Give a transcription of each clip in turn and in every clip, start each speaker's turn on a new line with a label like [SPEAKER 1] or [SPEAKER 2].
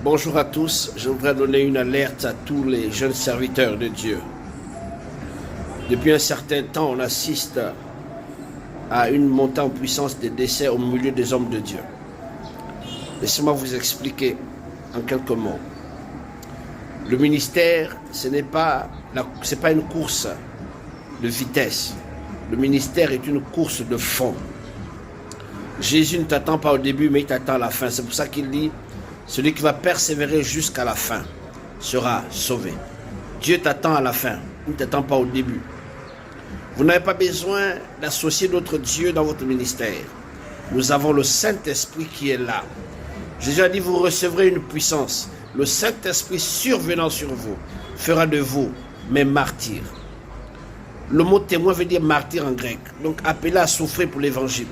[SPEAKER 1] Bonjour à tous, je voudrais donner une alerte à tous les jeunes serviteurs de Dieu. Depuis un certain temps, on assiste à une montée en puissance des décès au milieu des hommes de Dieu. Laissez-moi vous expliquer en quelques mots. Le ministère, ce n'est pas une course de vitesse. Le ministère est une course de fond. Jésus ne t'attend pas au début, mais il t'attend à la fin. C'est pour ça qu'il dit, celui qui va persévérer jusqu'à la fin sera sauvé. Dieu t'attend à la fin, il ne t'attend pas au début. Vous n'avez pas besoin d'associer d'autres dieux dans votre ministère. Nous avons le Saint-Esprit qui est là. Jésus a dit, vous recevrez une puissance. Le Saint-Esprit survenant sur vous fera de vous mes martyrs. Le mot témoin veut dire martyr en grec. Donc appelé à souffrir pour l'évangile.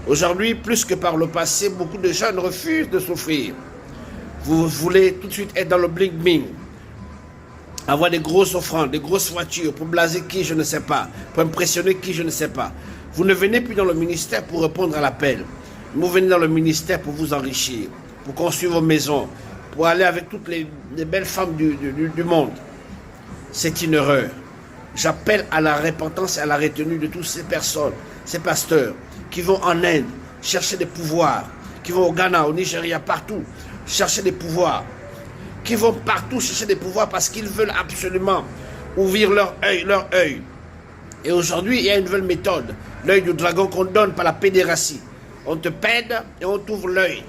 [SPEAKER 1] Aujourd'hui, plus que par le passé, beaucoup de jeunes refusent de souffrir. Vous voulez tout de suite être dans le bling-bling. Avoir des grosses offrandes, des grosses voitures, pour blaser qui je ne sais pas, pour impressionner qui je ne sais pas. Vous ne venez plus dans le ministère pour répondre à l'appel. Vous venez dans le ministère pour vous enrichir, pour construire vos maisons, pour aller avec toutes les belles femmes du monde. C'est une erreur. J'appelle à la repentance et à la retenue de toutes ces personnes, ces pasteurs, qui vont en Inde chercher des pouvoirs, qui vont au Ghana, au Nigeria, partout, chercher des pouvoirs, qui vont partout chercher des pouvoirs parce qu'ils veulent absolument ouvrir leur œil. Et aujourd'hui, il y a une nouvelle méthode, l'œil du dragon qu'on donne par la pédératie. On te pède et on t'ouvre l'œil.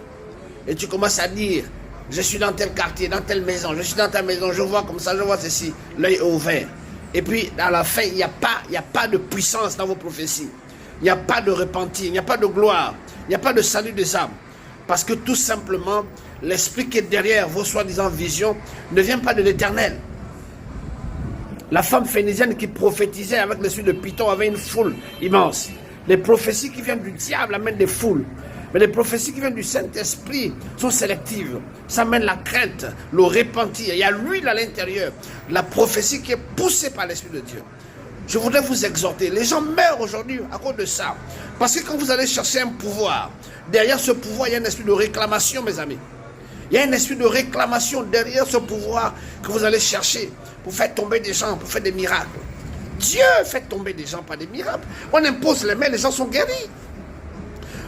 [SPEAKER 1] Et tu commences à dire, je suis dans tel quartier, dans telle maison, je suis dans ta maison, je vois comme ça, je vois ceci. L'œil est ouvert. Et puis, à la fin, il n'y a pas de puissance dans vos prophéties. Il n'y a pas de repentir, il n'y a pas de gloire, il n'y a pas de salut des âmes. Parce que tout simplement, l'esprit qui est derrière vos soi-disant visions ne vient pas de l'Éternel. La femme phénicienne qui prophétisait avec l'esprit de Python avait une foule immense. Les prophéties qui viennent du diable amènent des foules. Mais les prophéties qui viennent du Saint-Esprit sont sélectives. Ça amène la crainte, le repentir. Il y a l'huile à l'intérieur. La prophétie qui est poussée par l'Esprit de Dieu. Je voudrais vous exhorter. Les gens meurent aujourd'hui à cause de ça. Parce que quand vous allez chercher un pouvoir, derrière ce pouvoir, il y a un esprit de réclamation, mes amis. Il y a un esprit de réclamation derrière ce pouvoir que vous allez chercher pour faire tomber des gens, pour faire des miracles. Dieu fait tomber des gens par des miracles. On impose les mains, les gens sont guéris.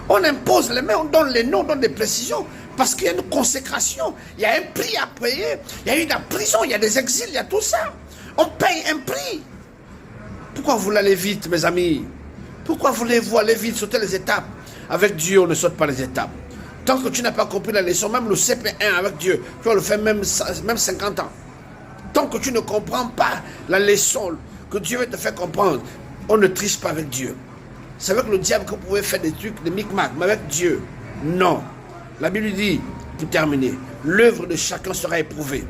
[SPEAKER 1] On impose les mains, on donne les noms, on donne des précisions. Parce qu'il y a une consécration, il y a un prix à payer. Il y a eu de la prison, il y a des exils, il y a tout ça. On paye un prix. Pourquoi vous voulez aller vite, mes amis? Pourquoi voulez-vous aller vite, sauter les étapes? Avec Dieu, on ne saute pas les étapes. Tant que tu n'as pas compris la leçon, même le CP1 avec Dieu, tu vas le faire même 50 ans. Tant que tu ne comprends pas la leçon que Dieu veut te faire comprendre, on ne triche pas avec Dieu. C'est avec le diable que vous pouvez faire des trucs, des micmacs, mais avec Dieu, non. La Bible dit, pour terminer, l'œuvre de chacun sera éprouvée.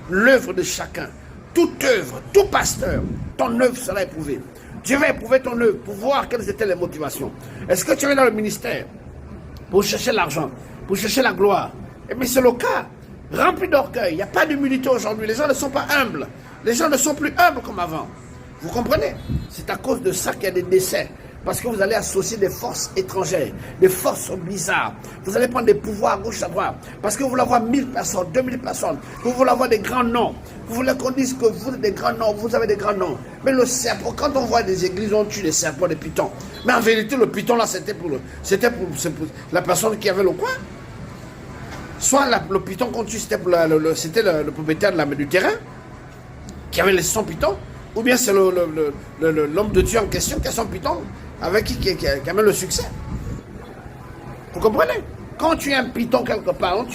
[SPEAKER 1] L'œuvre de chacun, toute œuvre, tout pasteur, ton œuvre sera éprouvée. Dieu va éprouver ton œuvre pour voir quelles étaient les motivations. Est-ce que tu es dans le ministère pour chercher l'argent, pour chercher la gloire? Eh bien, c'est le cas. Rempli d'orgueil. Il n'y a pas d'humilité aujourd'hui. Les gens ne sont pas humbles. Les gens ne sont plus humbles comme avant. Vous comprenez? C'est à cause de ça qu'il y a des décès. Parce que vous allez associer des forces étrangères, des forces bizarres. Vous allez prendre des pouvoirs à gauche, à droite. Parce que vous voulez avoir 1000 personnes, 2000 personnes. Vous voulez avoir des grands noms. Vous voulez qu'on dise que vous êtes des grands noms, vous avez des grands noms. Mais le serpent, quand on voit des églises, on tue des serpents, des pitons. Mais en vérité, le piton là, c'était pour la personne qui avait le coin. Soit le piton qu'on tue, c'était le propriétaire du terrain, qui avait les 100 pitons. Ou bien c'est l'homme de Dieu en question qui a son piton, avec qui amène le succès. Vous comprenez? Quand tu as un piton quelque part,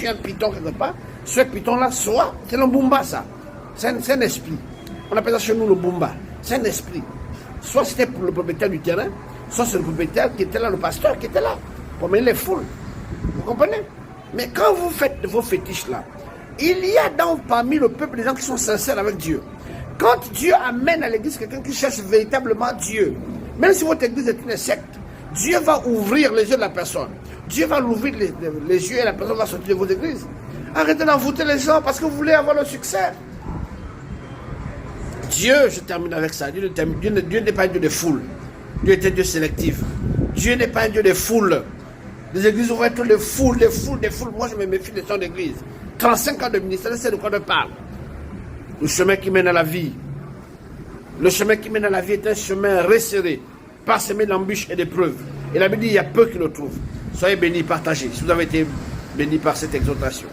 [SPEAKER 1] ce piton-là, soit, c'est le Bumba, ça. C'est un esprit. On appelle ça chez nous le Bumba. C'est un esprit. Soit c'était pour le propriétaire du terrain, soit c'est le propriétaire qui était là, le pasteur qui était là, pour mener les foules. Vous comprenez? Mais quand vous faites vos fétiches là, il y a parmi le peuple des gens qui sont sincères avec Dieu. Quand Dieu amène à l'église quelqu'un qui cherche véritablement Dieu, même si votre église est une secte, Dieu va ouvrir les yeux de la personne. Dieu va l'ouvrir les yeux et la personne va sortir de vos églises. Arrêtez d'envoûter les gens parce que vous voulez avoir le succès. Dieu, je termine avec ça, Dieu n'est pas un Dieu de foule. Dieu est un Dieu sélectif. Dieu n'est pas un Dieu de foule. Les églises vont être des foules. Moi, je me méfie des gens d'église. 35 ans de ministère, c'est de quoi on parle. Le chemin qui mène à la vie. Le chemin qui mène à la vie est un chemin resserré, parsemé d'embûches et d'épreuves. Et la Bible dit, il y a peu qui le trouvent. Soyez bénis, partagez. Si vous avez été bénis par cette exhortation.